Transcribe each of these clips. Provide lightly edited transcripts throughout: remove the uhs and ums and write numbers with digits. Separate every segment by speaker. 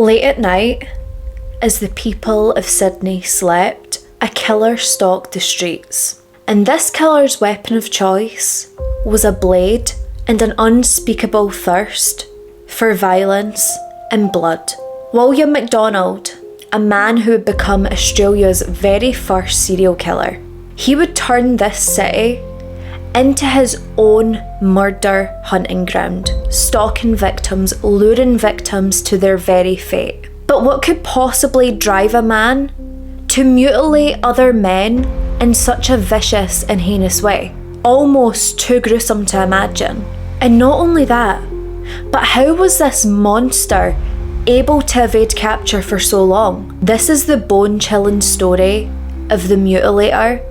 Speaker 1: Late at night, as the people of Sydney slept, a killer stalked the streets. And this killer's weapon of choice was a blade and an unspeakable thirst for violence and blood. William Macdonald, a man who would become Australia's very first serial killer. He would turn this city into his own murder hunting ground, stalking victims, luring victims to their very fate. But what could possibly drive a man to mutilate other men in such a vicious and heinous way? Almost too gruesome to imagine. And not only that, but how was this monster able to evade capture for so long? This is the bone-chilling story of the Mutilator,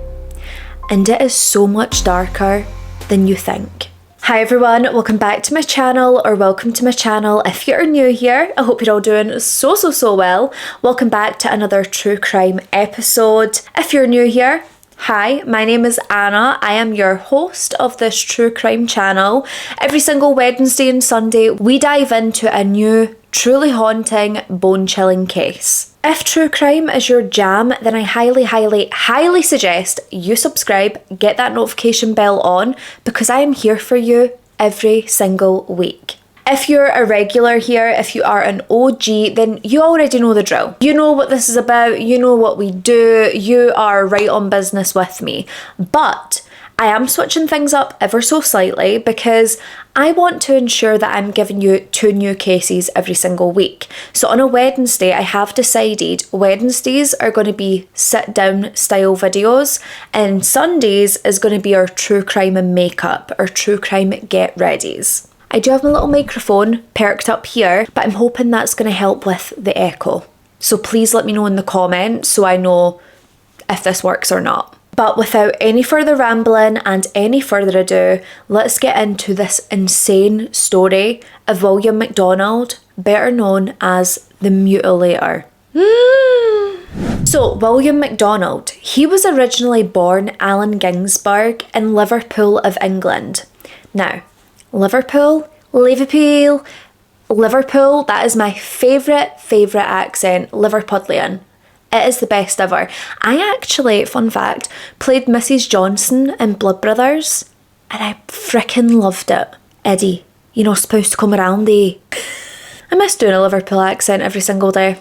Speaker 1: and it is so much darker than you think. Hi everyone, welcome back to my channel, or welcome to my channel if you're new here. I hope you're all doing so well. Welcome back to another true crime episode. If you're new here, hi, my name is Anna. I am your host of this true crime channel. Every single Wednesday and Sunday, we dive into a new, truly haunting, bone-chilling case. If true crime is your jam, then I highly suggest you subscribe, get that notification bell on, because I am here for you every single week. If you're a regular here, if you are an OG, then you already know the drill. You know what this is about, you know what we do, you are right on business with me. But I am switching things up ever so slightly because I want to ensure that I'm giving you 2 new cases every single week. So on a Wednesday, I have decided Wednesdays are going to be sit down style videos, and Sundays is going to be our true crime and makeup, or true crime get readies. I do have my little microphone perked up here, but I'm hoping that's going to help with the echo. So please let me know in the comments so I know if this works or not. But without any further rambling and any further ado, let's get into this insane story of William Macdonald, better known as the Mutilator. So, William Macdonald, he was originally born Allen Ginsberg in Liverpool of England. Now, Liverpool, that is my favourite accent, Liverpudlian. It is the best ever. I actually, fun fact, played Mrs. Johnson in Blood Brothers, and I frickin' loved it. Eddie, you're not supposed to come around, eh? I miss doing a Liverpool accent every single day.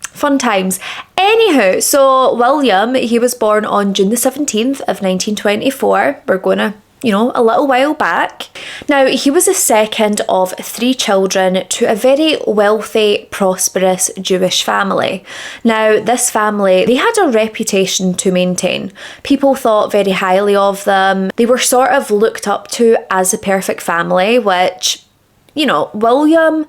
Speaker 1: Fun times. Anywho, so William, he was born on June the 17th of 1924. We're gonna, a little while back. Now, he was the second of 3 children to a very wealthy, prosperous Jewish family. Now, this family, they had a reputation to maintain. People thought very highly of them. They were sort of looked up to as a perfect family, which, William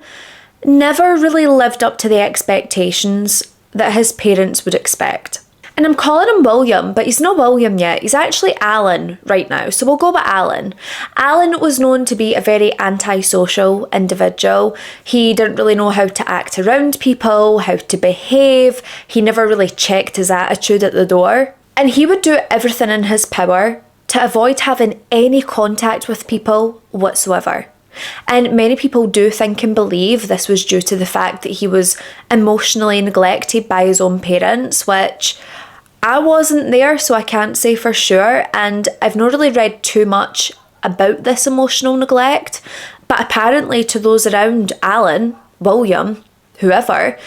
Speaker 1: never really lived up to the expectations that his parents would expect. And I'm calling him William, but he's not William yet. He's actually Alan right now, so we'll go with Alan. Alan was known to be a very antisocial individual. He didn't really know how to act around people, how to behave. He never really checked his attitude at the door. And he would do everything in his power to avoid having any contact with people whatsoever. And many people do think and believe this was due to the fact that he was emotionally neglected by his own parents, which I wasn't there, so I can't say for sure, and I've not really read too much about this emotional neglect, but apparently to those around Alan, William, whoever,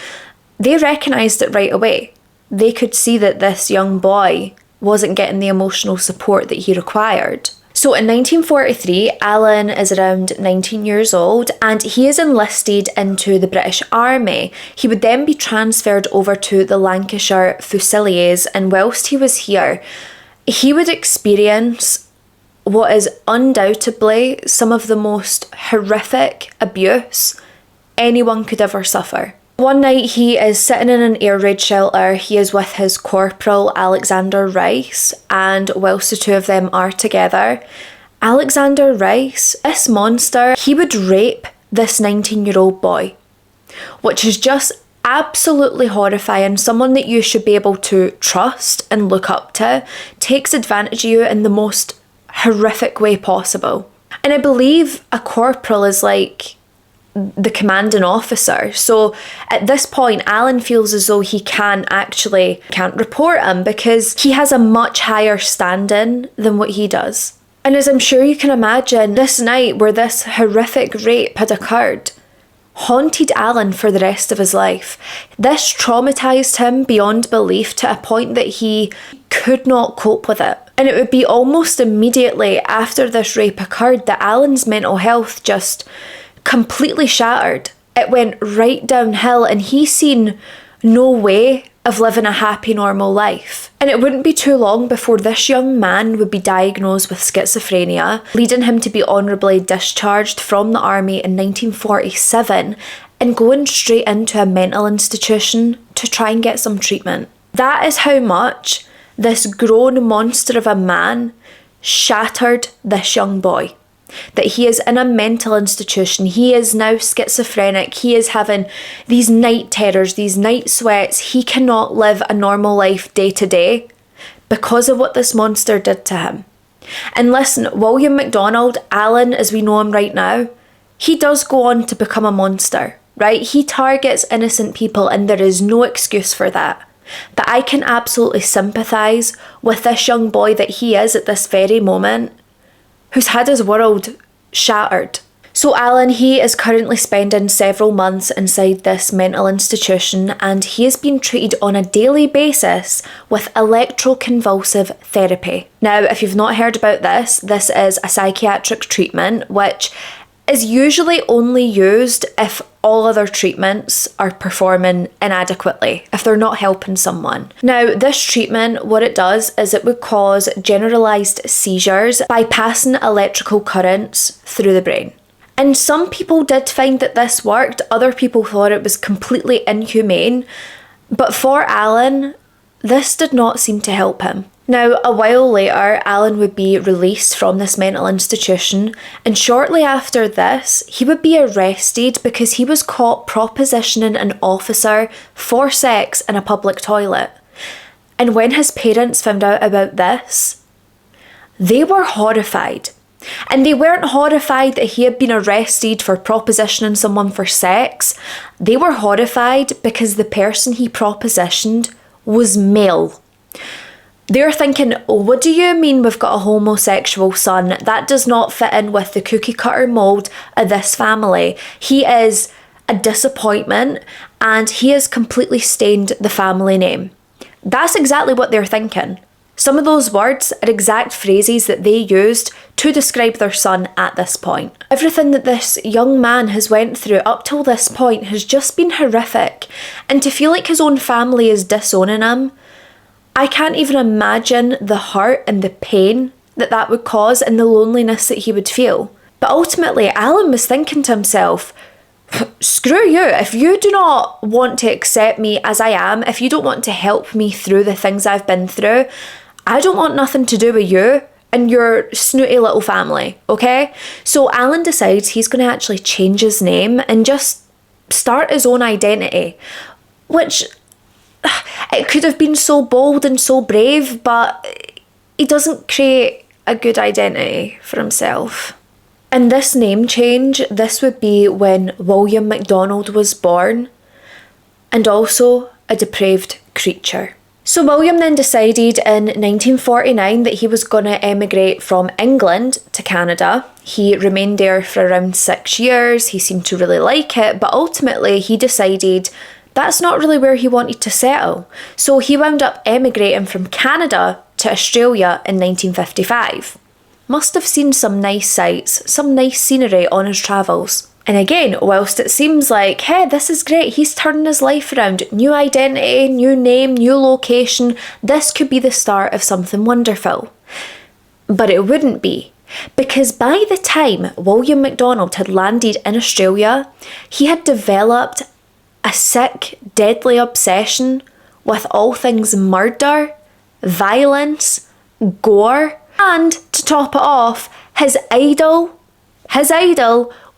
Speaker 1: they recognised it right away. They could see that this young boy wasn't getting the emotional support that he required. So in 1943, Alan is around 19 years old and he is enlisted into the British Army. He would then be transferred over to the Lancashire Fusiliers, and whilst he was here, he would experience what is undoubtedly some of the most horrific abuse anyone could ever suffer. One night he is sitting in an air raid shelter. He is with his corporal Alexander Rice, and whilst the two of them are together, Alexander Rice, this monster, he would rape this 19-year-old boy, which is just absolutely horrifying. Someone that you should be able to trust and look up to takes advantage of you in the most horrific way possible. And I believe a corporal is like the commanding officer. So at this point, Alan feels as though he can't report him because he has a much higher standing than what he does. And as I'm sure you can imagine, this night where this horrific rape had occurred haunted Alan for the rest of his life. This traumatised him beyond belief to a point that he could not cope with it. And it would be almost immediately after this rape occurred that Alan's mental health just completely shattered. It went right downhill and he seen no way of living a happy, normal life. And it wouldn't be too long before this young man would be diagnosed with schizophrenia, leading him to be honourably discharged from the army in 1947 and going straight into a mental institution to try and get some treatment. That is how much this grown monster of a man shattered this young boy. That he is in a mental institution, he is now schizophrenic, he is having these night terrors, these night sweats, he cannot live a normal life day to day because of what this monster did to him. And listen, William Macdonald, Alan as we know him right now, he does go on to become a monster, right? He targets innocent people and there is no excuse for that. But I can absolutely sympathise with this young boy that he is at this very moment, who's had his world shattered. So Alan, he is currently spending several months inside this mental institution and he is being treated on a daily basis with electroconvulsive therapy. Now, if you've not heard about this is a psychiatric treatment which is usually only used if all other treatments are performing inadequately, if they're not helping someone. Now, this treatment, what it does is it would cause generalised seizures by passing electrical currents through the brain. And some people did find that this worked, other people thought it was completely inhumane, but for Alan, this did not seem to help him. Now, a while later, Alan would be released from this mental institution, and shortly after this, he would be arrested because he was caught propositioning an officer for sex in a public toilet. And when his parents found out about this, they were horrified. And they weren't horrified that he had been arrested for propositioning someone for sex. They were horrified because the person he propositioned was male. They're thinking, what do you mean we've got a homosexual son? That does not fit in with the cookie cutter mould of this family. He is a disappointment and he has completely stained the family name. That's exactly what they're thinking. Some of those words are exact phrases that they used to describe their son at this point. Everything that this young man has went through up till this point has just been horrific. And to feel like his own family is disowning him, I can't even imagine the hurt and the pain that would cause and the loneliness that he would feel. But ultimately, Alan was thinking to himself, screw you, if you do not want to accept me as I am, if you don't want to help me through the things I've been through, I don't want nothing to do with you and your snooty little family, okay? So Alan decides he's going to actually change his name and just start his own identity, which it could have been so bold and so brave, but he doesn't create a good identity for himself. And this name change, this would be when William Macdonald was born, and also a depraved creature. So William then decided in 1949 that he was going to emigrate from England to Canada. He remained there for around 6 years, he seemed to really like it, but ultimately he decided that's not really where he wanted to settle. So he wound up emigrating from Canada to Australia in 1955. Must have seen some nice sights, some nice scenery on his travels. And again, whilst it seems like, hey, this is great, he's turning his life around, new identity, new name, new location, this could be the start of something wonderful. But it wouldn't be. Because by the time William Macdonald had landed in Australia, he had developed a sick, deadly obsession with all things murder, violence, gore, and to top it off, his idol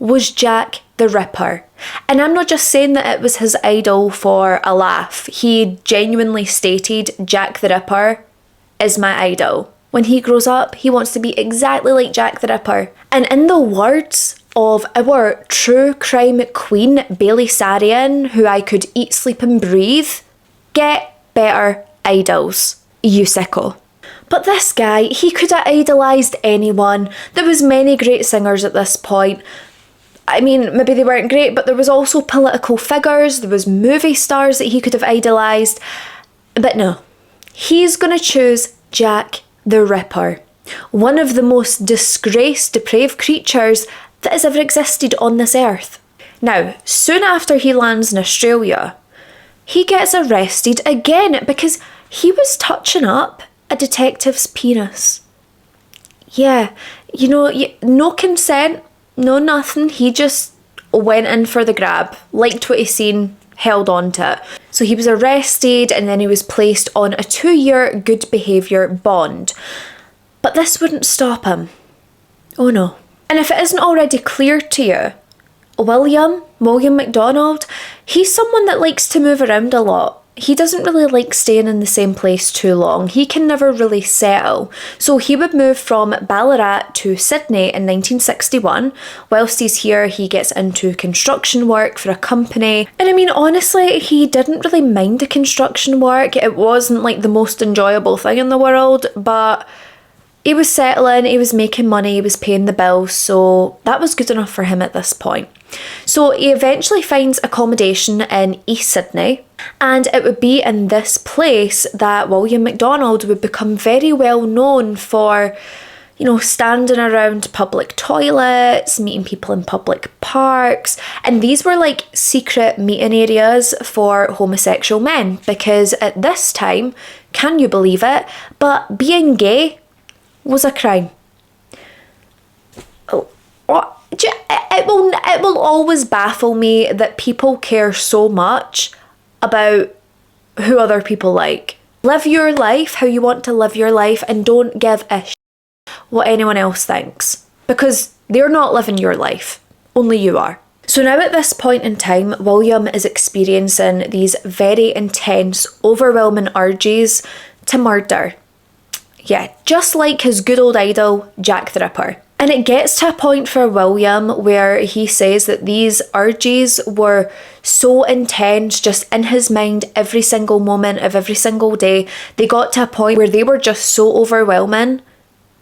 Speaker 1: was Jack the Ripper. And I'm not just saying that it was his idol for a laugh. He genuinely stated, Jack the Ripper is my idol. When he grows up, he wants to be exactly like Jack the Ripper. And in the words of our true crime queen, Bailey Sarian, who I could eat, sleep and breathe. Get better idols, you sicko. But this guy, he could have idolised anyone. There was many great singers at this point. I mean, maybe they weren't great, but there was also political figures, there was movie stars that he could have idolised. But no, he's going to choose Jack the Ripper, one of the most disgraced, depraved creatures that has ever existed on this earth. Now, soon after he lands in Australia, he gets arrested again because he was touching up a detective's penis. Yeah, you know, no consent, no nothing. He just went in for the grab, liked what he seen, held on to it. So he was arrested and then he was placed on a 2-year good behaviour bond. But this wouldn't stop him. Oh no. And if it isn't already clear to you, William Macdonald, he's someone that likes to move around a lot. He doesn't really like staying in the same place too long. He can never really settle. So he would move from Ballarat to Sydney in 1961. Whilst he's here, he gets into construction work for a company. And I mean, honestly, he didn't really mind the construction work. It wasn't like the most enjoyable thing in the world, but he was settling, he was making money, he was paying the bills, so that was good enough for him at this point. So he eventually finds accommodation in East Sydney, and it would be in this place that William Macdonald would become very well known for, you know, standing around public toilets, meeting people in public parks, and these were like secret meeting areas for homosexual men, because at this time, can you believe it, but being gay was a crime. It will always baffle me that people care so much about who other people like. Live your life how you want to live your life and don't give a shit what anyone else thinks, because they're not living your life, only you are. So now at this point in time, William is experiencing these very intense, overwhelming urges to murder. Yeah, just like his good old idol, Jack the Ripper. And it gets to a point for William where he says that these urges were so intense, just in his mind every single moment of every single day. They got to a point where they were just so overwhelming,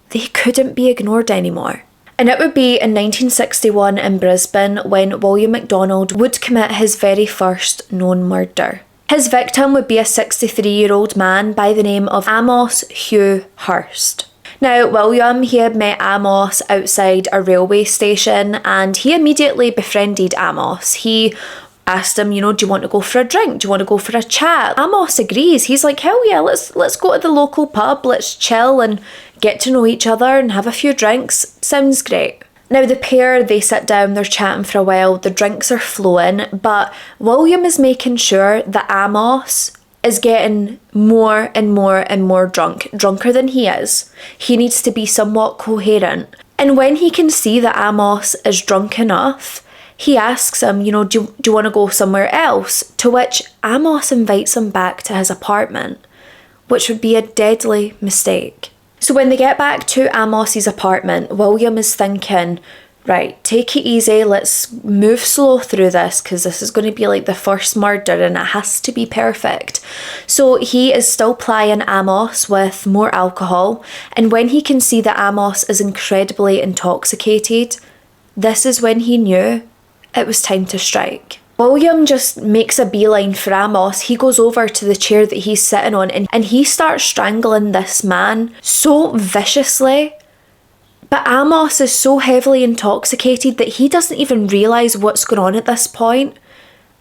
Speaker 1: they couldn't be ignored anymore. And it would be in 1961 in Brisbane when William Macdonald would commit his very first known murder. His victim would be a 63-year-old man by the name of Amos Hugh Hurst. Now, William, he had met Amos outside a railway station and he immediately befriended Amos. He asked him, you know, do you want to go for a drink? Do you want to go for a chat? Amos agrees. He's like, hell yeah, let's go to the local pub, let's chill and get to know each other and have a few drinks. Sounds great. Now the pair, they sit down, they're chatting for a while, the drinks are flowing, but William is making sure that Amos is getting more and more and more drunker than he is. He needs to be somewhat coherent. And when he can see that Amos is drunk enough, he asks him, you know, do you want to go somewhere else? To which Amos invites him back to his apartment, which would be a deadly mistake. So when they get back to Amos's apartment, William is thinking, right, take it easy, let's move slow through this because this is going to be like the first murder and it has to be perfect. So he is still plying Amos with more alcohol, and when he can see that Amos is incredibly intoxicated, this is when he knew it was time to strike. William just makes a beeline for Amos. He goes over to the chair that he's sitting on and he starts strangling this man so viciously. But Amos is so heavily intoxicated that he doesn't even realise what's going on at this point.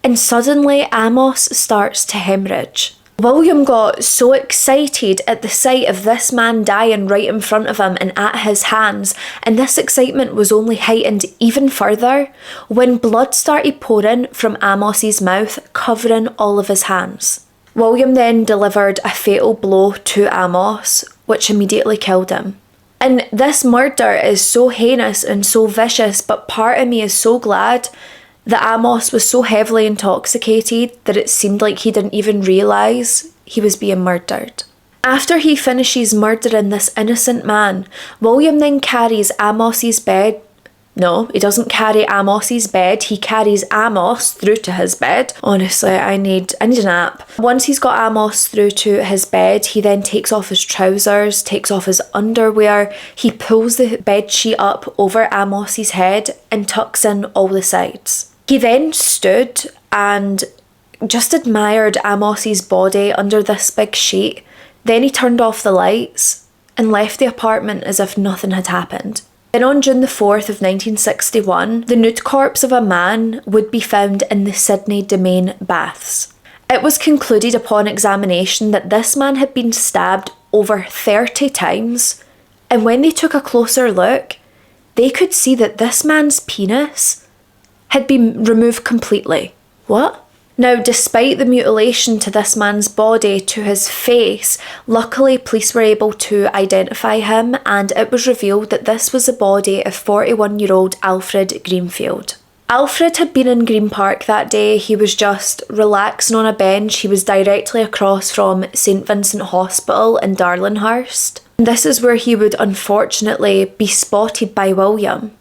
Speaker 1: And suddenly Amos starts to hemorrhage. William got so excited at the sight of this man dying right in front of him and at his hands, and this excitement was only heightened even further when blood started pouring from Amos's mouth, covering all of his hands. William then delivered a fatal blow to Amos, which immediately killed him. And this murder is so heinous and so vicious, but part of me is so glad that Amos was so heavily intoxicated that it seemed like he didn't even realise he was being murdered. After he finishes murdering this innocent man, William then carries Amos's No, he doesn't carry Amos's bed. He carries Amos through to his bed. Honestly, I need a nap. Once he's got Amos through to his bed, he then takes off his trousers, takes off his underwear. He pulls the bed sheet up over Amos's head and tucks in all the sides. He then stood and just admired Amos's body under this big sheet. Then he turned off the lights and left the apartment as if nothing had happened. Then on June the 4th of 1961, the nude corpse of a man would be found in the Sydney Domain baths. It was concluded upon examination that this man had been stabbed over 30 times, and when they took a closer look, they could see that this man's penis had been removed completely. What? Now, despite the mutilation to this man's body, to his face, luckily police were able to identify him, and it was revealed that this was the body of 41-year-old Alfred Greenfield. Alfred had been in Green Park that day. He was just relaxing on a bench. He was directly across from St Vincent Hospital in Darlinghurst. This is where he would unfortunately be spotted by William.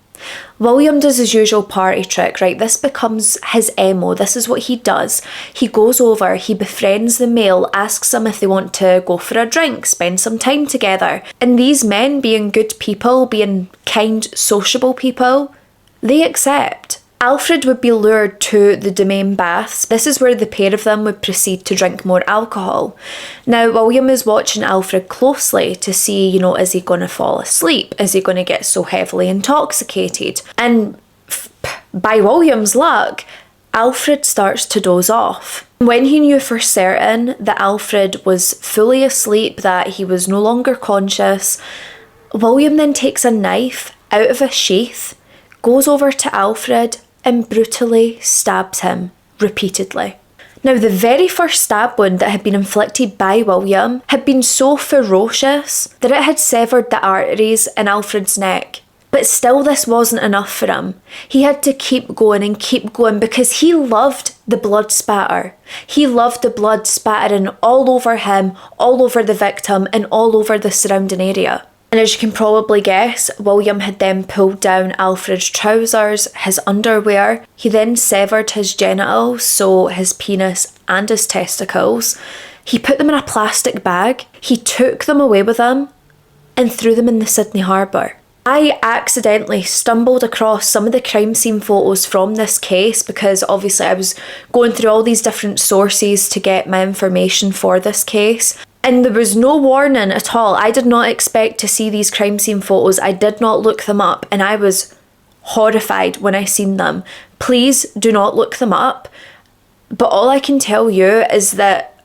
Speaker 1: William does his usual party trick, right? This becomes his MO. This is what he does. He goes over, he befriends the male, asks them if they want to go for a drink, spend some time together. And these men, being good people, being kind, sociable people, they accept. Alfred would be lured to the Domain baths. This is where the pair of them would proceed to drink more alcohol. Now, William is watching Alfred closely to see, is he going to fall asleep? Is he going to get so heavily intoxicated? And by William's luck, Alfred starts to doze off. When he knew for certain that Alfred was fully asleep, that he was no longer conscious, William then takes a knife out of a sheath, goes over to Alfred, and brutally stabs him repeatedly. Now, the very first stab wound that had been inflicted by William had been so ferocious that it had severed the arteries in Alfred's neck. But still, this wasn't enough for him. He had to keep going and keep going because he loved the blood spatter. He loved the blood spattering all over him, all over the victim, and all over the surrounding area. And as you can probably guess, William had then pulled down Alfred's trousers, his underwear. He then severed his genitals, so his penis and his testicles. He put them in a plastic bag. He took them away with him and threw them in the Sydney Harbour. I accidentally stumbled across some of the crime scene photos from this case because obviously I was going through all these different sources to get my information for this case. And there was no warning at all. I did not expect to see these crime scene photos. I did not look them up, and I was horrified when I seen them. Please do not look them up. But all I can tell you is that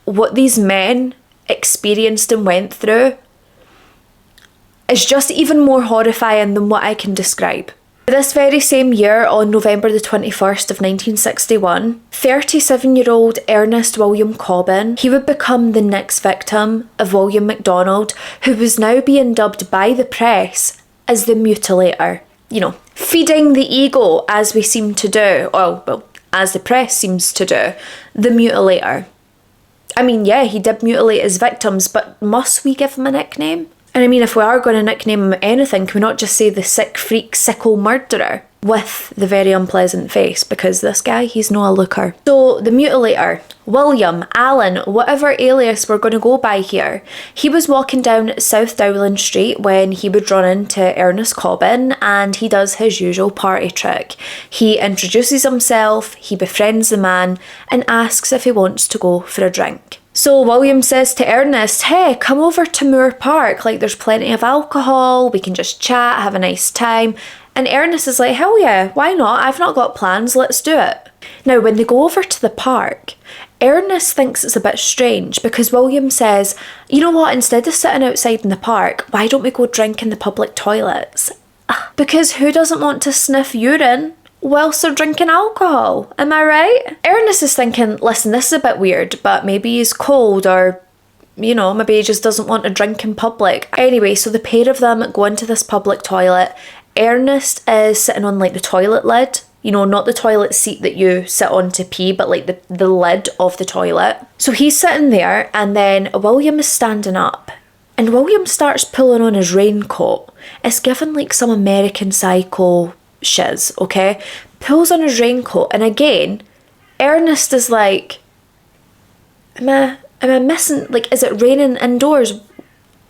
Speaker 1: what these men experienced and went through is just even more horrifying than what I can describe. This very same year, on November the 21st of 1961, 37-year-old Ernest William Cobin, he would become the next victim of William Macdonald, who was now being dubbed by the press as the Mutilator. Feeding the ego, as we seem to do, well, as the press seems to do, the Mutilator. I mean, yeah, he did mutilate his victims, but must we give him a nickname? And I mean, if we are going to nickname him anything, can we not just say the sick freak, sicko murderer with the very unpleasant face? Because this guy, he's no a looker. So the Mutilator, William, Alan, whatever alias we're going to go by here, he was walking down South Dowling Street when he would run into Ernest Cobin, and he does his usual party trick. He introduces himself, he befriends the man, and asks if he wants to go for a drink. So William says to Ernest, hey, come over to Moore Park, there's plenty of alcohol, we can just chat, have a nice time. And Ernest is like, hell yeah, why not? I've not got plans, let's do it. Now, when they go over to the park, Ernest thinks it's a bit strange because William says, you know what, instead of sitting outside in the park, why don't we go drink in the public toilets? Because who doesn't want to sniff urine whilst they're drinking alcohol? Am I right? Ernest is thinking, listen, this is a bit weird, but maybe he's cold or, maybe he just doesn't want to drink in public. Anyway, so the pair of them go into this public toilet. Ernest is sitting on the toilet lid, not the toilet seat that you sit on to pee, but the lid of the toilet. So he's sitting there, and then William is standing up, and William starts pulling on his raincoat. It's given some American Psycho shiz, okay? Pulls on his raincoat, and again, Ernest is like, am I missing, like, is it raining indoors?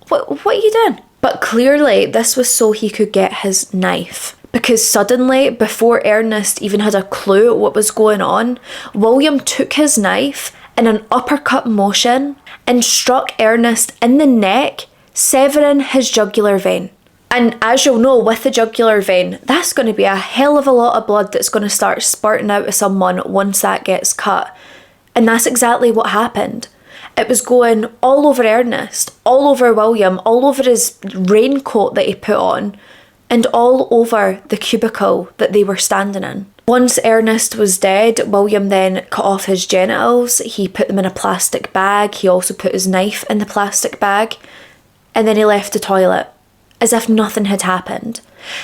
Speaker 1: What are you doing? But clearly this was so he could get his knife. Because suddenly, before Ernest even had a clue what was going on, William took his knife in an uppercut motion and struck Ernest in the neck, severing his jugular vein. And as you'll know, with the jugular vein, that's going to be a hell of a lot of blood that's going to start spurting out of someone once that gets cut. And that's exactly what happened. It was going all over Ernest, all over William, all over his raincoat that he put on, and all over the cubicle that they were standing in. Once Ernest was dead, William then cut off his genitals, he put them in a plastic bag, he also put his knife in the plastic bag, and then he left the toilet, as if nothing had happened.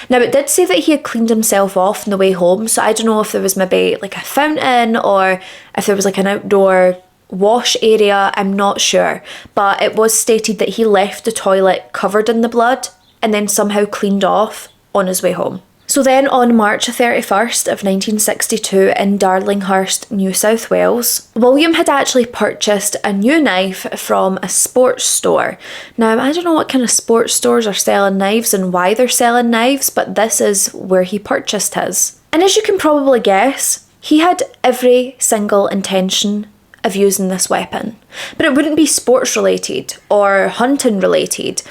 Speaker 1: Now, it did say that he had cleaned himself off on the way home, so I don't know if there was maybe like a fountain or if there was like an outdoor wash area, I'm not sure. But it was stated that he left the toilet covered in the blood and then somehow cleaned off on his way home. So then on March 31st of 1962 in Darlinghurst, New South Wales, William had actually purchased a new knife from a sports store. Now, I don't know what kind of sports stores are selling knives and why they're selling knives, but this is where he purchased his. And as you can probably guess, he had every single intention of using this weapon. But it wouldn't be sports related or hunting related.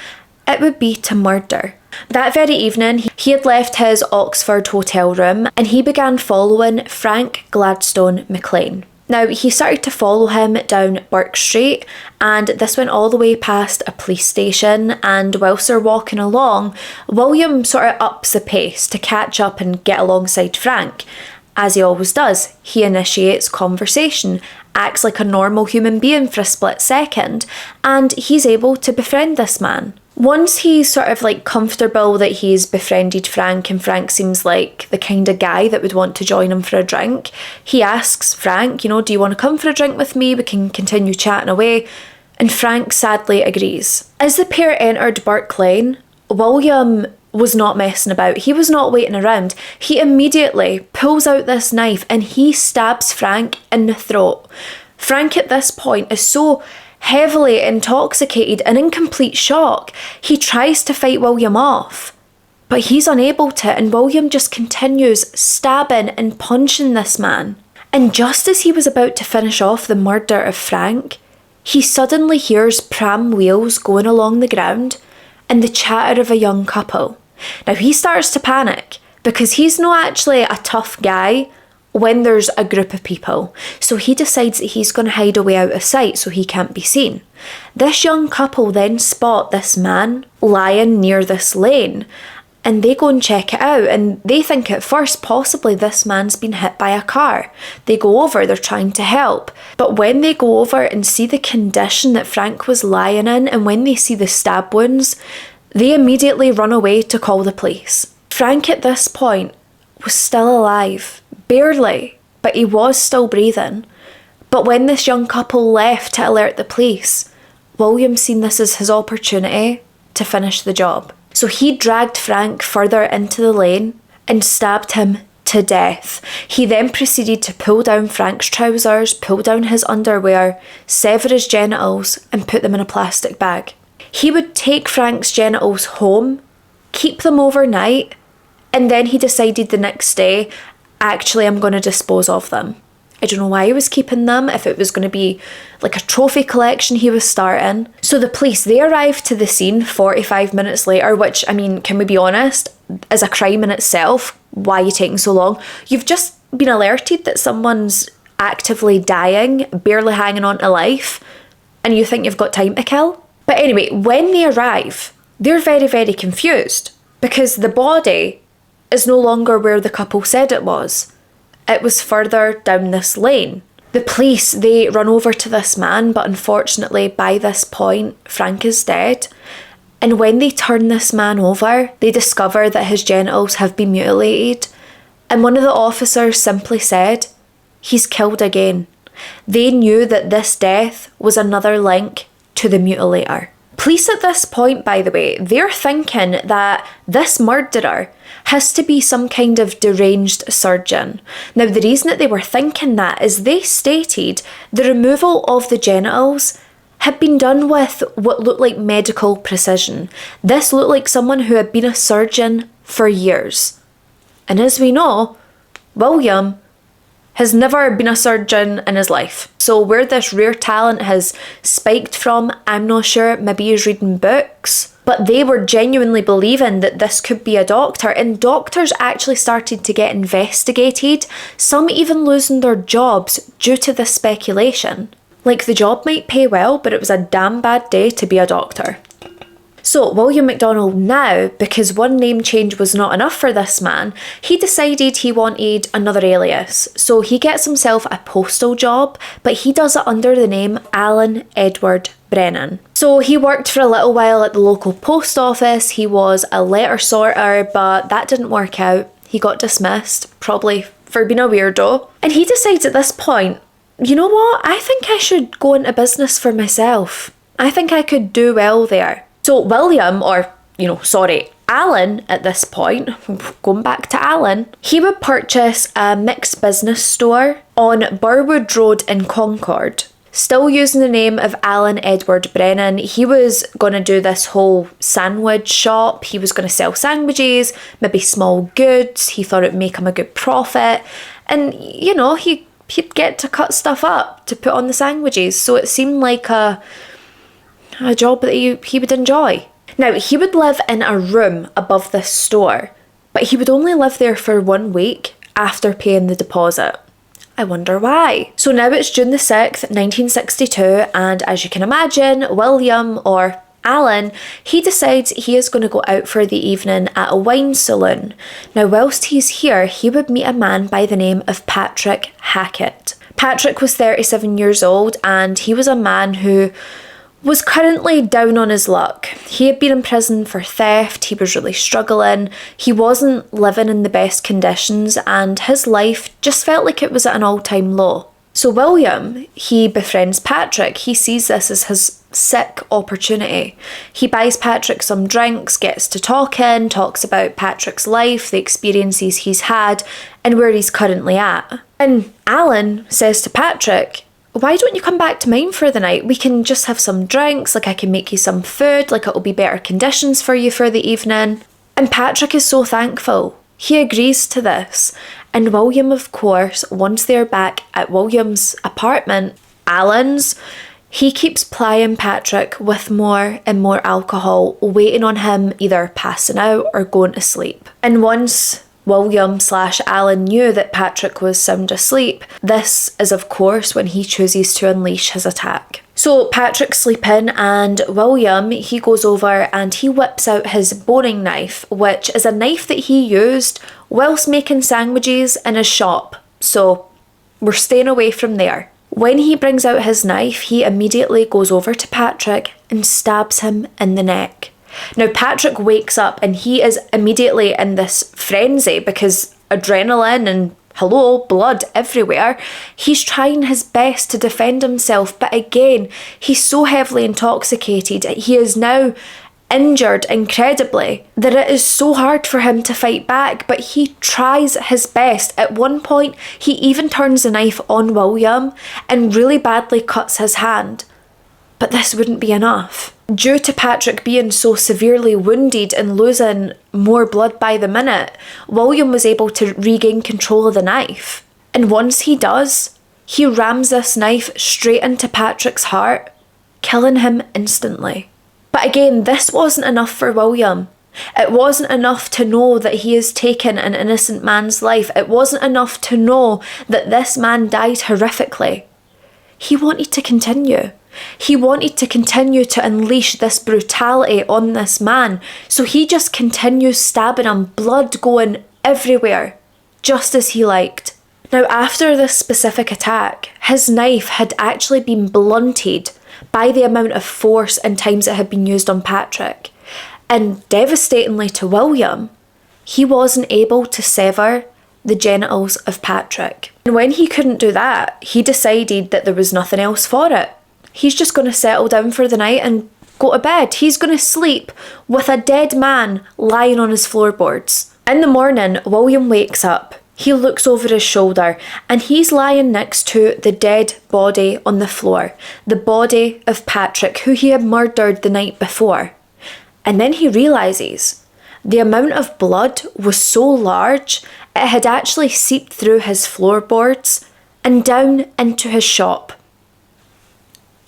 Speaker 1: It would be to murder. That very evening, he had left his Oxford hotel room and he began following Frank Gladstone McLean. Now, he started to follow him down Burke Street, and this went all the way past a police station, and whilst they're walking along, William sort of ups the pace to catch up and get alongside Frank. As he always does, he initiates conversation, acts like a normal human being for a split second, and he's able to befriend this man. Once he's sort of like comfortable that he's befriended Frank and Frank seems like the kind of guy that would want to join him for a drink, he asks Frank, do you want to come for a drink with me? We can continue chatting away. And Frank sadly agrees. As the pair entered Burke Lane, William was not messing about. He was not waiting around. He immediately pulls out this knife and he stabs Frank in the throat. Frank at this point is so heavily intoxicated and in complete shock. He tries to fight William off, but he's unable to, and William just continues stabbing and punching this man. And just as he was about to finish off the murder of Frank, he suddenly hears pram wheels going along the ground and the chatter of a young couple. Now he starts to panic because he's not actually a tough guy when there's a group of people. So he decides that he's going to hide away out of sight so he can't be seen. This young couple then spot this man lying near this lane and they go and check it out, and they think at first possibly this man's been hit by a car. They go over, they're trying to help, but when they go over and see the condition that Frank was lying in and when they see the stab wounds, they immediately run away to call the police. Frank at this point was still alive. Barely, but he was still breathing. But when this young couple left to alert the police, William seen this as his opportunity to finish the job. So he dragged Frank further into the lane and stabbed him to death. He then proceeded to pull down Frank's trousers, pull down his underwear, sever his genitals and put them in a plastic bag. He would take Frank's genitals home, keep them overnight, and then he decided the next day, actually, I'm going to dispose of them. I don't know why he was keeping them, if it was going to be like a trophy collection he was starting. So the police, they arrived to the scene 45 minutes later, which, I mean, can we be honest, is a crime in itself. Why are you taking so long? You've just been alerted that someone's actively dying, barely hanging on to life, and you think you've got time to kill? But anyway, when they arrive, they're very, very confused because the body is no longer where the couple said it was. It was further down this lane. The police, they run over to this man, but unfortunately by this point, Frank is dead. And when they turn this man over, they discover that his genitals have been mutilated. And one of the officers simply said, he's killed again. They knew that this death was another link to the mutilator. Police at this point, by the way, they're thinking that this murderer has to be some kind of deranged surgeon. Now, the reason that they were thinking that is they stated the removal of the genitals had been done with what looked like medical precision. This looked like someone who had been a surgeon for years. And as we know, William has never been a surgeon in his life. So where this rare talent has spiked from, I'm not sure. Maybe he's reading books. But they were genuinely believing that this could be a doctor, and doctors actually started to get investigated, some even losing their jobs due to this speculation. Like, the job might pay well, but it was a damn bad day to be a doctor. So William Macdonald now, because one name change was not enough for this man, he decided he wanted another alias. So he gets himself a postal job, but he does it under the name Alan Edward Brennan. So he worked for a little while at the local post office. He was a letter sorter, but that didn't work out. He got dismissed, probably for being a weirdo. And he decides at this point, you know what? I think I should go into business for myself. I think I could do well there. So William, Alan at this point, going back to Alan, he would purchase a mixed business store on Burwood Road in Concord. Still using the name of Alan Edward Brennan, he was going to do this whole sandwich shop. He was going to sell sandwiches, maybe small goods. He thought it would make him a good profit. And, he'd get to cut stuff up to put on the sandwiches. So it seemed like a job that he would enjoy. Now, he would live in a room above this store, but he would only live there for 1 week after paying the deposit. I wonder why. So now it's June the 6th, 1962, and as you can imagine, William, or Alan, he decides he is going to go out for the evening at a wine saloon. Now, whilst he's here, he would meet a man by the name of Patrick Hackett. Patrick was 37 years old, and he was a man who was currently down on his luck. He had been in prison for theft, he was really struggling, he wasn't living in the best conditions, and his life just felt like it was at an all-time low. So William, he befriends Patrick. He sees this as his sick opportunity. He buys Patrick some drinks, gets to talking, talks about Patrick's life, the experiences he's had, and where he's currently at. And Alan says to Patrick, why don't you come back to mine for the night? We can just have some drinks, I can make you some food, it'll be better conditions for you for the evening. And Patrick is so thankful. He agrees to this. And William, of course, once they're back at William's apartment, Alan's, he keeps plying Patrick with more and more alcohol, waiting on him either passing out or going to sleep. And once William/Alan knew that Patrick was sound asleep, this is of course when he chooses to unleash his attack. So Patrick's sleeping, and William, he goes over and he whips out his boning knife, which is a knife that he used whilst making sandwiches in his shop. So we're staying away from there. When he brings out his knife, he immediately goes over to Patrick and stabs him in the neck. Now, Patrick wakes up and he is immediately in this frenzy because adrenaline and blood everywhere. He's trying his best to defend himself, but again, he's so heavily intoxicated. He is now injured incredibly that it is so hard for him to fight back, but he tries his best. At one point, he even turns the knife on William and really badly cuts his hand. But this wouldn't be enough. Due to Patrick being so severely wounded and losing more blood by the minute, William was able to regain control of the knife. And once he does, he rams this knife straight into Patrick's heart, killing him instantly. But again, this wasn't enough for William. It wasn't enough to know that he has taken an innocent man's life. It wasn't enough to know that this man died horrifically. He wanted to continue. He wanted to continue to unleash this brutality on this man, so he just continues stabbing him, blood going everywhere, just as he liked. Now, after this specific attack, his knife had actually been blunted by the amount of force and times it had been used on Patrick. And devastatingly to William, he wasn't able to sever the genitals of Patrick. And when he couldn't do that, he decided that there was nothing else for it. He's just going to settle down for the night and go to bed. He's going to sleep with a dead man lying on his floorboards. In the morning, William wakes up. He looks over his shoulder and he's lying next to the dead body on the floor. The body of Patrick, who he had murdered the night before. And then he realises the amount of blood was so large, it had actually seeped through his floorboards and down into his shop.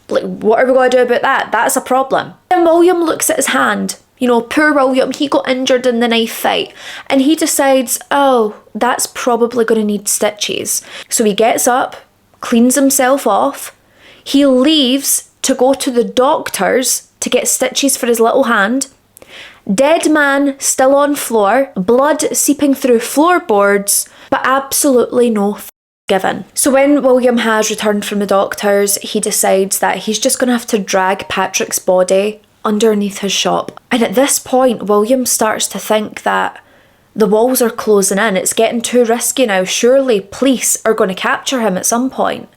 Speaker 1: Like, what are we going to do about that? That's a problem. And William looks at his hand. You know, poor William, he got injured in the knife fight. And he decides, oh, that's probably going to need stitches. So he gets up, cleans himself off. He leaves to go to the doctor's to get stitches for his little hand. Dead man still on floor, blood seeping through floorboards, but absolutely no given. So when William has returned from the doctors, he decides that he's just going to have to drag Patrick's body underneath his shop. And at this point, William starts to think that the walls are closing in. It's getting too risky now. Surely police are going to capture him at some point.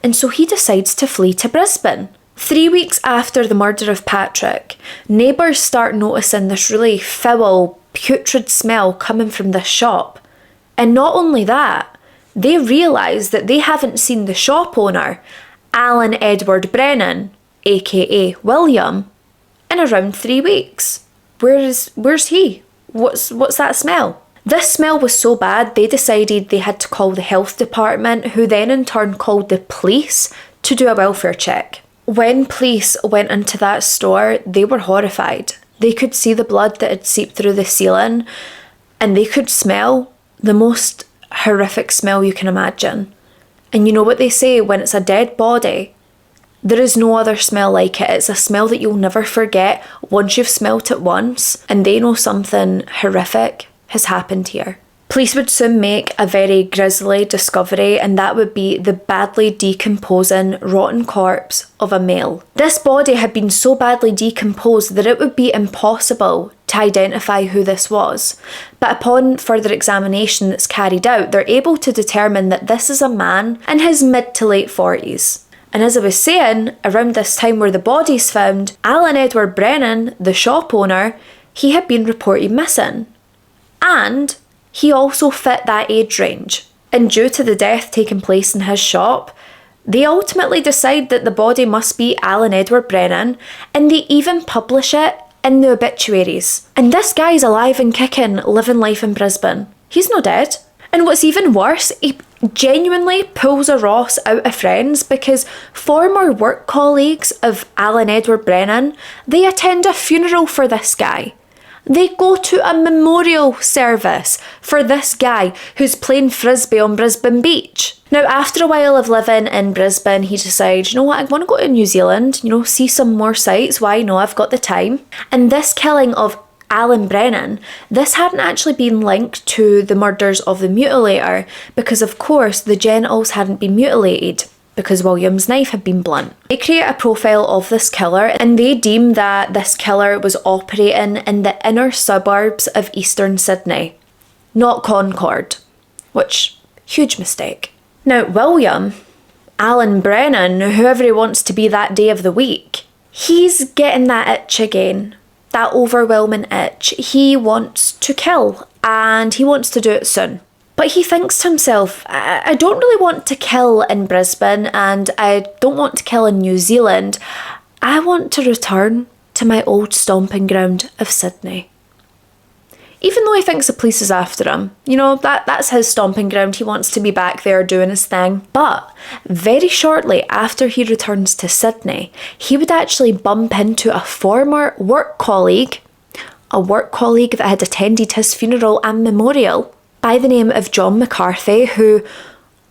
Speaker 1: And so he decides to flee to Brisbane. 3 weeks after the murder of Patrick, neighbours start noticing this really foul, putrid smell coming from this shop. And not only that, they realise that they haven't seen the shop owner, Alan Edward Brennan, aka William, in around 3 weeks. Where's he? What's that smell? This smell was so bad they decided they had to call the health department, who then in turn called the police to do a welfare check. When police went into that store, they were horrified. They could see the blood that had seeped through the ceiling, and they could smell the most horrific smell you can imagine. And you know what they say, when it's a dead body, there is no other smell like it. It's a smell that you'll never forget once you've smelt it once, and they know something horrific has happened here. Police would soon make a very grisly discovery, and that would be the badly decomposing, rotten corpse of a male. This body had been so badly decomposed that it would be impossible to identify who this was. But upon further examination that's carried out, they're able to determine that this is a man in his mid to late 40s. And as I was saying, around this time where the body's found, Alan Edward Brennan, the shop owner, he had been reported missing. And he also fit that age range. And due to the death taking place in his shop, they ultimately decide that the body must be Alan Edward Brennan, and they even publish it in the obituaries. And this guy's alive and kicking, living life in Brisbane. He's not dead. And what's even worse, he genuinely pulls a Ross out of Friends, because former work colleagues of Alan Edward Brennan, they attend a funeral for this guy. They go to a memorial service for this guy who's playing frisbee on Brisbane Beach. Now, after a while of living in Brisbane, he decides, you know what, I want to go to New Zealand, see some more sights. Why not? I've got the time. And this killing of Alan Brennan, this hadn't actually been linked to the murders of the Mutilator, because of course the genitals hadn't been mutilated, because William's knife had been blunt. They create a profile of this killer, and they deem that this killer was operating in the inner suburbs of eastern Sydney, not Concord, which, huge mistake. Now, William, Alan Brennan, whoever he wants to be that day of the week, he's getting that itch again, that overwhelming itch. He wants to kill, and he wants to do it soon. But he thinks to himself, I don't really want to kill in Brisbane, and I don't want to kill in New Zealand. I want to return to my old stomping ground of Sydney. Even though he thinks the police is after him, that's his stomping ground. He wants to be back there doing his thing. But very shortly after he returns to Sydney, he would actually bump into a former work colleague that had attended his funeral and memorial, by the name of John McCarthy, who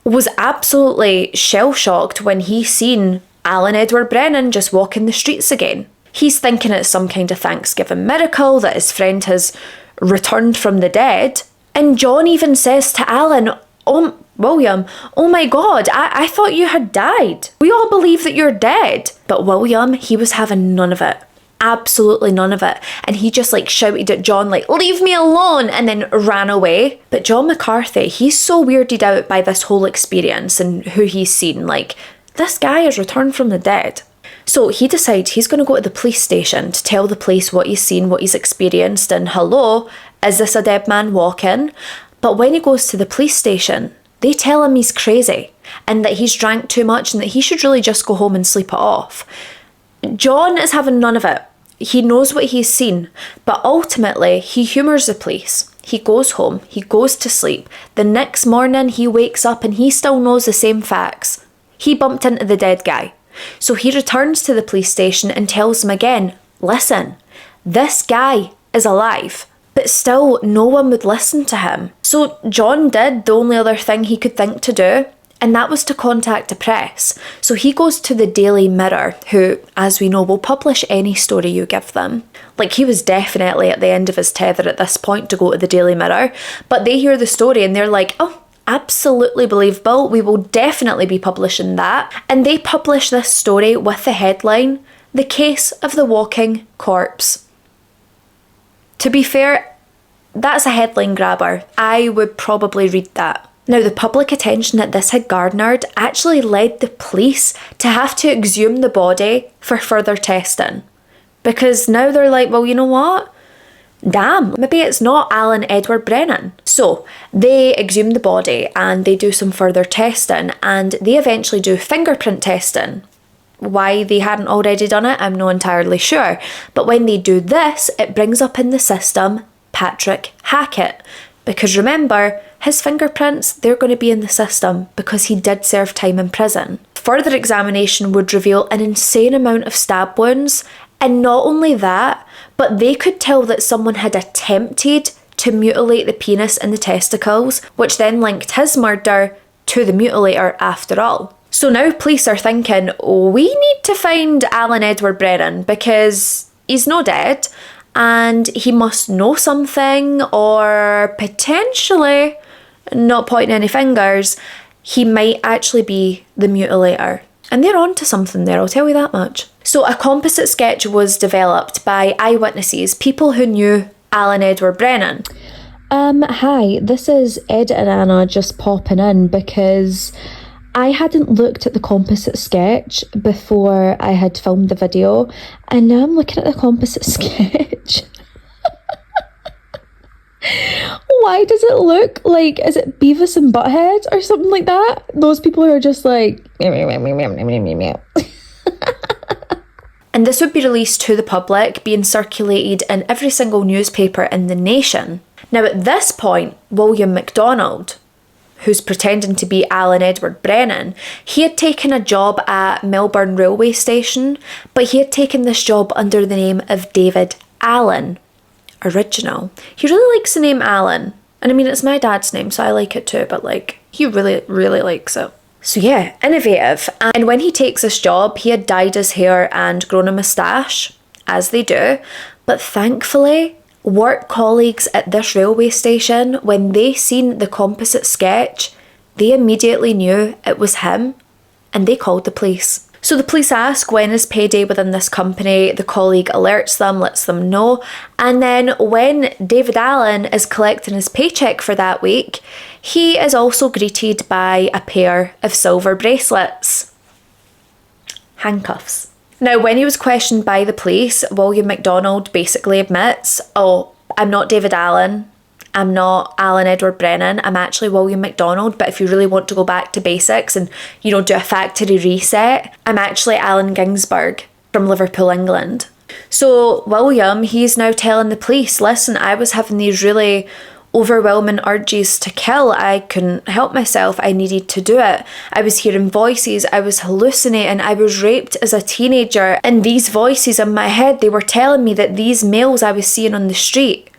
Speaker 1: was absolutely shell-shocked when he seen Alan Edward Brennan just walking the streets again. He's thinking it's some kind of Thanksgiving miracle that his friend has returned from the dead. And John even says to Alan, "Oh, William, oh my God, I thought you had died. We all believe that you're dead." But William, he was having none of it. Absolutely none of it. And he just shouted at John, "Leave me alone," and then ran away. But John McCarthy, he's so weirded out by this whole experience and who he's seen. This guy has returned from the dead. So he decides he's going to go to the police station to tell the police what he's seen, what he's experienced, and hello, is this a dead man walking? But when he goes to the police station, they tell him he's crazy and that he's drank too much and that he should really just go home and sleep it off. John is having none of it. He knows what he's seen, but ultimately he humours the police. He goes home, he goes to sleep. The next morning he wakes up and he still knows the same facts. He bumped into the dead guy. So he returns to the police station and tells them again, listen, this guy is alive. But still, no one would listen to him. So John did the only other thing he could think to do, and that was to contact the press. So he goes to the Daily Mirror, who, as we know, will publish any story you give them. Like, he was definitely at the end of his tether at this point to go to the Daily Mirror, but they hear the story and they're like, oh, absolutely believable, we will definitely be publishing that. And they publish this story with the headline, The Case of the Walking Corpse. To be fair, that's a headline grabber. I would probably read that. Now, the public attention that this had garnered actually led the police to have to exhume the body for further testing. Because now they're like, well, you know what? Damn, maybe it's not Alan Edward Brennan. So they exhume the body and they do some further testing, and they eventually do fingerprint testing. Why they hadn't already done it, I'm not entirely sure. But when they do this, it brings up in the system Patrick Hackett. Because remember, his fingerprints, they're going to be in the system because he did serve time in prison. Further examination would reveal an insane amount of stab wounds. And not only that, but they could tell that someone had attempted to mutilate the penis and the testicles, which then linked his murder to the mutilator after all. So now police are thinking, we need to find Alan Edward Brennan because he's no dead and he must know something, or potentially, not pointing any fingers, he might actually be the mutilator. And they're on to something there, I'll tell you that much. So a composite sketch was developed by eyewitnesses, people who knew Alan Edward Brennan. Hi, this is Ed and Anna just popping in because I hadn't looked at the composite sketch before I had filmed the video, and now I'm looking at the composite sketch. Why does it look like, is it Beavis and Butthead or something like that? Those people who are just like... And this would be released to the public, being circulated in every single newspaper in the nation. Now at this point, William Macdonald, who's pretending to be Alan Edward Brennan, he had taken a job at Melbourne railway station, but he had taken this job under the name of David Allen. Original. He really likes the name Alan. And I mean, it's my dad's name, so I like it too, but like, he really, really likes it. So yeah, innovative. And when he takes this job, he had dyed his hair and grown a moustache, as they do. But thankfully, work colleagues at this railway station, when they seen the composite sketch, they immediately knew it was him, and they called the police. So the police ask when is payday within this company, the colleague alerts them, lets them know, and then when David Allen is collecting his paycheck for that week, he is also greeted by a pair of silver bracelets. Handcuffs. Now, when he was questioned by the police, William Macdonald basically admits, oh, I'm not David Allen, I'm not Alan Edward Brennan, I'm actually William Macdonald, but if you really want to go back to basics and, you know, do a factory reset, I'm actually Alan Ginsberg from Liverpool, England. So William, he's now telling the police, listen, I was having these really overwhelming urges to kill. I couldn't help myself. I needed to do it. I was hearing voices. I was hallucinating. I was raped as a teenager. And these voices in my head, they were telling me that these males I was seeing on the street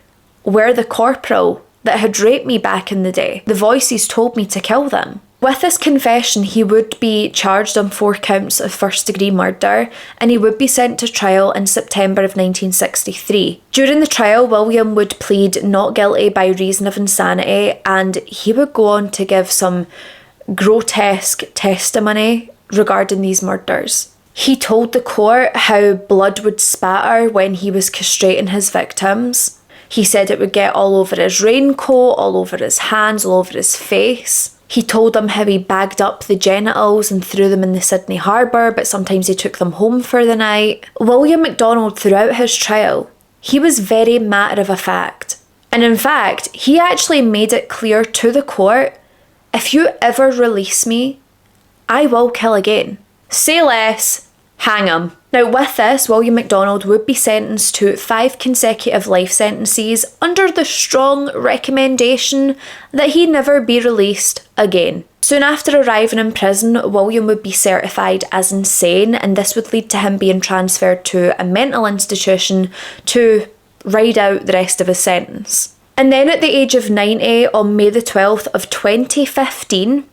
Speaker 1: were the corporal that had raped me back in the day. The voices told me to kill them. With this confession, he would be charged on 4 counts of first-degree murder, and he would be sent to trial in September of 1963. During the trial, William would plead not guilty by reason of insanity, and he would go on to give some grotesque testimony regarding these murders. He told the court how blood would spatter when he was castrating his victims. He said it would get all over his raincoat, all over his hands, all over his face. He told them how he bagged up the genitals and threw them in the Sydney Harbour, but sometimes he took them home for the night. William Macdonald, throughout his trial, he was very matter of fact. And in fact, he actually made it clear to the court, if you ever release me, I will kill again. Say less, hang him. Now with this, William Macdonald would be sentenced to 5 consecutive life sentences under the strong recommendation that he never be released again. Soon after arriving in prison, William would be certified as insane, and this would lead to him being transferred to a mental institution to ride out the rest of his sentence. And then at the age of 90, on May the 12th of 2015,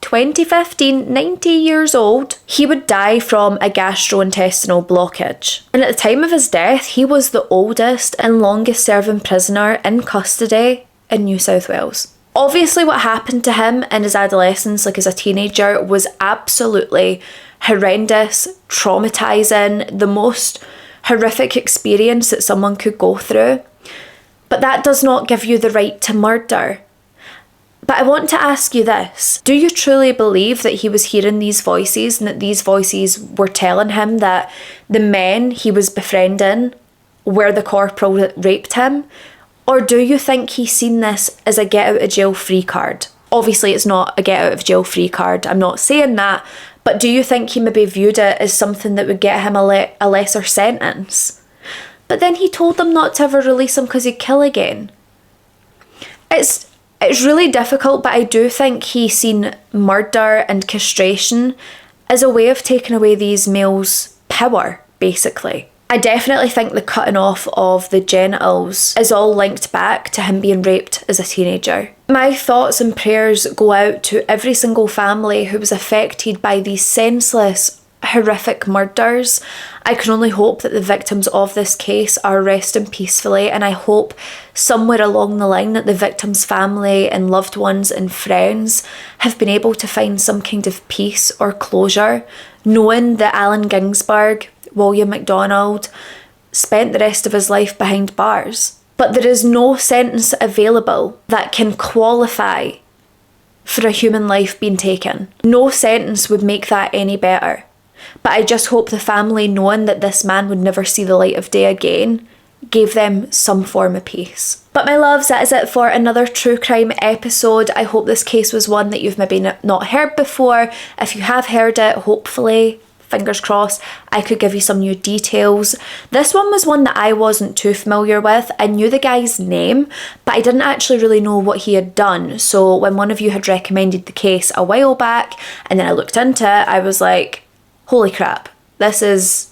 Speaker 1: 2015, 90 years old, he would die from a gastrointestinal blockage. And at the time of his death, he was the oldest and longest serving prisoner in custody in New South Wales. Obviously, what happened to him in his adolescence, like as a teenager, was absolutely horrendous, traumatising, the most horrific experience that someone could go through. But that does not give you the right to murder. But I want to ask you this. Do you truly believe that he was hearing these voices and that these voices were telling him that the men he was befriending were the corporal that raped him? Or do you think he's seen this as a get out of jail free card? Obviously it's not a get out of jail free card, I'm not saying that, but do you think he maybe viewed it as something that would get him a lesser sentence? But then he told them not to ever release him because he'd kill again. It's really difficult, but I do think he's seen murder and castration as a way of taking away these males' power, basically. I definitely think the cutting off of the genitals is all linked back to him being raped as a teenager. My thoughts and prayers go out to every single family who was affected by these senseless, horrific murders. I can only hope that the victims of this case are resting peacefully, and I hope somewhere along the line that the victims' family and loved ones and friends have been able to find some kind of peace or closure, knowing that Allen Ginsberg, William Macdonald, spent the rest of his life behind bars. But there is no sentence available that can qualify for a human life being taken. No sentence would make that any better. But I just hope the family, knowing that this man would never see the light of day again, gave them some form of peace. But my loves, that is it for another true crime episode. I hope this case was one that you've maybe not heard before. If you have heard it, hopefully, fingers crossed, I could give you some new details. This one was one that I wasn't too familiar with. I knew the guy's name, but I didn't actually really know what he had done. So when one of you had recommended the case a while back, and then I looked into it, I was like, holy crap, this is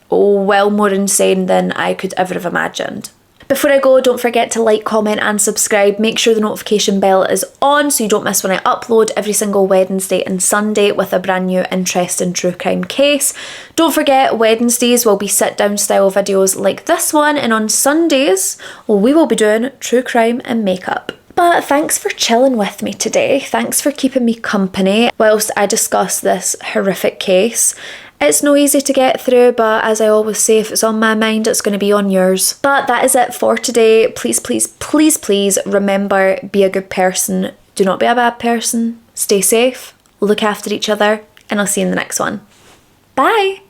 Speaker 1: well more insane than I could ever have imagined. Before I go, don't forget to like, comment and subscribe. Make sure the notification bell is on so you don't miss when I upload every single Wednesday and Sunday with a brand new interesting true crime case. Don't forget, Wednesdays will be sit down style videos like this one, and on Sundays we will be doing true crime and makeup. But thanks for chilling with me today. Thanks for keeping me company whilst I discuss this horrific case. It's no easy to get through, but as I always say, if it's on my mind, it's going to be on yours. But that is it for today. Please, please, please, please remember, be a good person. Do not be a bad person. Stay safe, look after each other, and I'll see you in the next one. Bye!